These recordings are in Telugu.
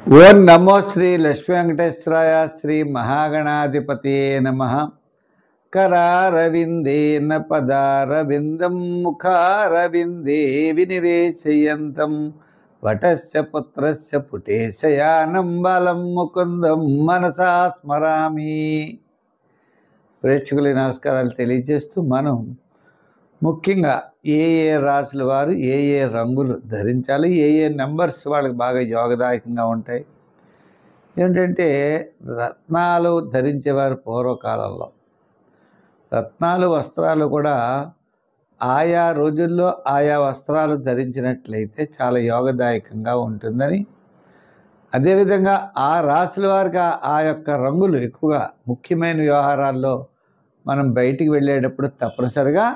ఓం నమో శ్రీ లక్ష్మీ వెంకటేశ్వరాయ శ్రీ మహాగణాధిపతియే నమః. కరారవిందేన పదారవిందం ముఖారవిందే వినివేశయంతం వటస్య పుత్రస్య పుటేశయానం బలం ముకుందం మనసా స్మరామి. ప్రేక్షకులకి నమస్కారాలు తెలియజేస్తూ మనం ముఖ్యంగా ఏ రాశుల వారు ఏ రంగులు ధరించాలి, ఏ నెంబర్స్ వాళ్ళకి బాగా యోగదాయకంగా ఉంటాయి. ఏంటంటే రత్నాలు ధరించేవారు పూర్వకాలంలో రత్నాలు వస్త్రాలు కూడా ఆయా రోజుల్లో ఆయా వస్త్రాలు ధరించినట్లయితే చాలా యోగదాయకంగా ఉంటుందని, అదేవిధంగా ఆ రాశుల వారికి ఆ యొక్క రంగులు ఎక్కువగా ముఖ్యమైన వ్యవహారాల్లో మనం బయటికి వెళ్ళేటప్పుడు తప్పనిసరిగా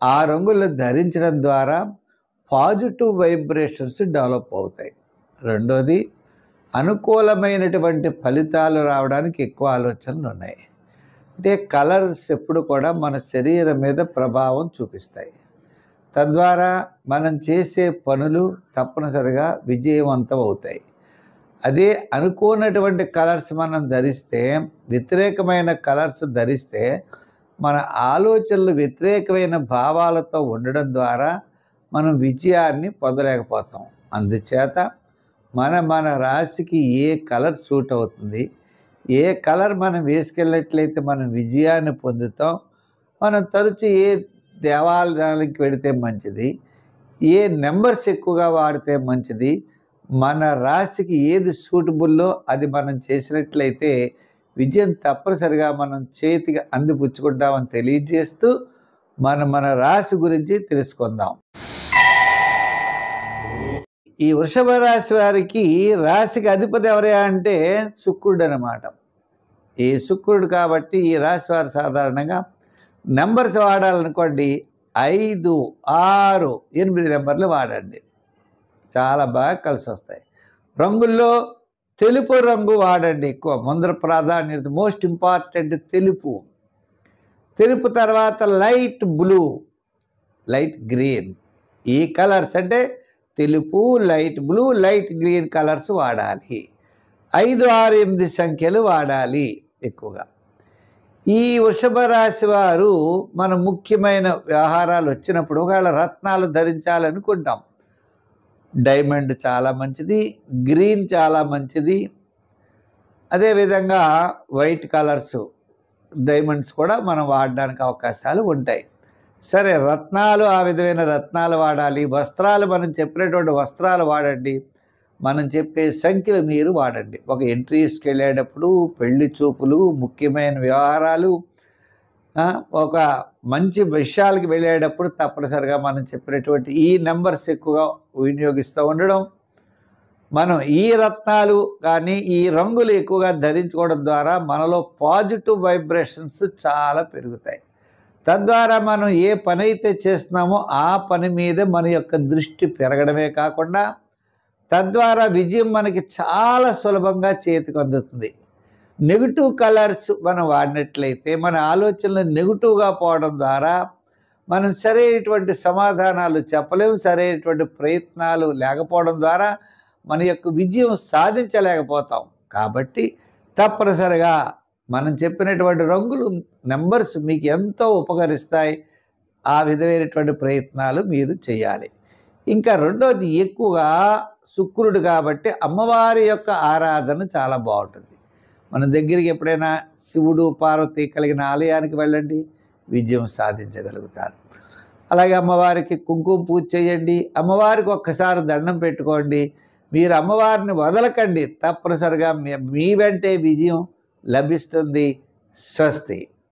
ఆ రంగులు ధరించడం ద్వారా పాజిటివ్ వైబ్రేషన్స్ డెవలప్ అవుతాయి. రెండోది, అనుకూలమైనటువంటి ఫలితాలు రావడానికి ఎక్కువ ఆలోచనలు ఉన్నాయి. అంటే కలర్స్ ఎప్పుడు కూడా మన శరీరం మీద ప్రభావం చూపిస్తాయి. తద్వారా మనం చేసే పనులు తప్పనిసరిగా విజయవంతం అవుతాయి. అదే అనుకోనటువంటి కలర్స్ మనం ధరిస్తే, వ్యతిరేకమైన కలర్స్ ధరిస్తే మన ఆలోచనలు వ్యతిరేకమైన భావాలతో ఉండడం ద్వారా మనం విజయాన్ని పొందలేకపోతాం. అందుచేత మన రాశికి ఏ కలర్ సూట్ అవుతుంది, ఏ కలర్ మనం వేసుకెళ్ళినట్లయితే మనం విజయాన్ని పొందుతాం, మనం తరచు ఏ దేవాలయానికి వెళితే మంచిది, ఏ నెంబర్స్ ఎక్కువగా వాడితే మంచిది, మన రాశికి ఏది సూటబుల్లో అది మనం చేసినట్లయితే విజయం తప్పనిసరిగా మనం చేతికి అందిపుచ్చుకుంటామని తెలియజేస్తూ మన రాశి గురించి తెలుసుకుందాం. ఈ వృషభ రాశి వారికి రాశికి అధిపతి ఎవరయ్యా అంటే శుక్రుడు అన్నమాట. ఈ శుక్రుడు కాబట్టి ఈ రాశి వారు సాధారణంగా నెంబర్స్ వాడాలనుకోండి 5, 6, 8 నెంబర్లు వాడండి, చాలా బాగా కలిసి వస్తాయి. రంగుల్లో తెలుపు రంగు వాడండి, ఎక్కువ ముందర ప్రాధాన్యత, మోస్ట్ ఇంపార్టెంట్ తెలుపు. తెలుపు తర్వాత లైట్ బ్లూ, లైట్ గ్రీన్. ఈ కలర్స్ అంటే తెలుపు, light blue, light green colours వాడాలి. 5, 6, 8 సంఖ్యలు వాడాలి ఎక్కువగా. ఈ వృషభ రాశి వారు మన ముఖ్యమైన వ్యవహారాలు వచ్చినప్పుడు ఒకవేళ రత్నాలు ధరించాలనుకుంటాం. డైమండ్ చాలా మంచిది, గ్రీన్ చాలా మంచిది, అదేవిధంగా వైట్ కలర్స్ డైమండ్స్ కూడా మనం వాడడానికి అవకాశాలు ఉంటాయి. సరే, రత్నాలు ఆ విధమైన రత్నాలు వాడాలి. వస్త్రాలు మనం చెప్పినటువంటి వస్త్రాలు వాడండి, మనం చెప్పే సంఖ్యలు మీరు వాడండి. ఒక ఎంట్రీస్కి వెళ్ళేటప్పుడు, పెళ్లి చూపులు, ముఖ్యమైన వ్యవహారాలు, ఒక మంచి విషయాలకి వెళ్ళేటప్పుడు తప్పనిసరిగా మనం చెప్పినటువంటి ఈ నెంబర్స్ ఎక్కువగా వినియోగిస్తూ ఉండడం, మనం ఈ రత్నాలు కానీ ఈ రంగులు ఎక్కువగా ధరించుకోవడం ద్వారా మనలో పాజిటివ్ వైబ్రేషన్స్ చాలా పెరుగుతాయి. తద్వారా మనం ఏ పని అయితే చేస్తున్నామో ఆ పని మీద మన యొక్క దృష్టి పెరగడమే కాకుండా తద్వారా విజయం మనకి చాలా సులభంగా చేతికి అందుతుంది. నెగిటివ్ కలర్స్ మనం వాడినట్లయితే మన ఆలోచనలు నెగిటివ్గా పోవడం ద్వారా మనం సరైనటువంటి సమాధానాలు చెప్పలేము, సరైనటువంటి ప్రయత్నాలు లేకపోవడం ద్వారా మన యొక్క విజయం సాధించలేకపోతాం. కాబట్టి తప్పనిసరిగా మనం చెప్పినటువంటి రంగులు, నెంబర్స్ మీకు ఎంతో ఉపకరిస్తాయి. ఆ విధమైనటువంటి ప్రయత్నాలు మీరు చేయాలి. ఇంకా రెండోది, ఎక్కువగా శుక్రుడు కాబట్టి అమ్మవారి యొక్క ఆరాధన చాలా బాగుంటుంది. మన దగ్గరికి ఎప్పుడైనా శివుడు, పార్వతి కలిగిన ఆలయానికి వెళ్ళండి, విజయం సాధించగలుగుతారు. అలాగే అమ్మవారికి కుంకుమ పూజ చేయండి, అమ్మవారికి ఒక్కసారి దండం పెట్టుకోండి. మీరు అమ్మవారిని వదలకండి, తప్పనిసరిగా మీ వెంటే విజయం లభిస్తుంది. స్వస్తి.